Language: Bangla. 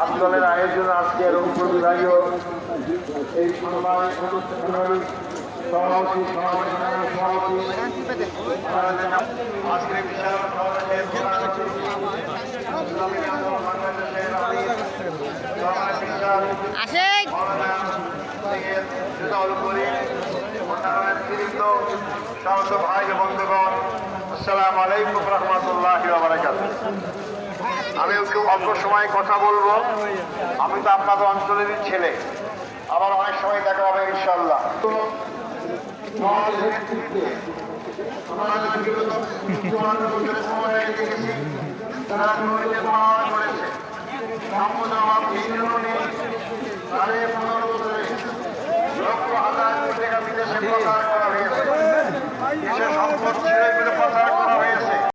আন্দোলনের আয়োজন আজকে রংপুর বিভাগীয় এই ভাই বন্ধুগণ, আসসালামু আলাইকুম রহমতুল্লাহি ওয়া বারাকাতুহু। আমি খুব অল্প সময় কথা বলবো। আমি তো আপনাদের অঞ্চলেরই ছেলে, আবার অনেক সময় দেখা হবে ইনশাআল্লাহ। বিদেশে প্রচার করা হয়েছে, দেশের সম্পদ ছেড়ে প্রচার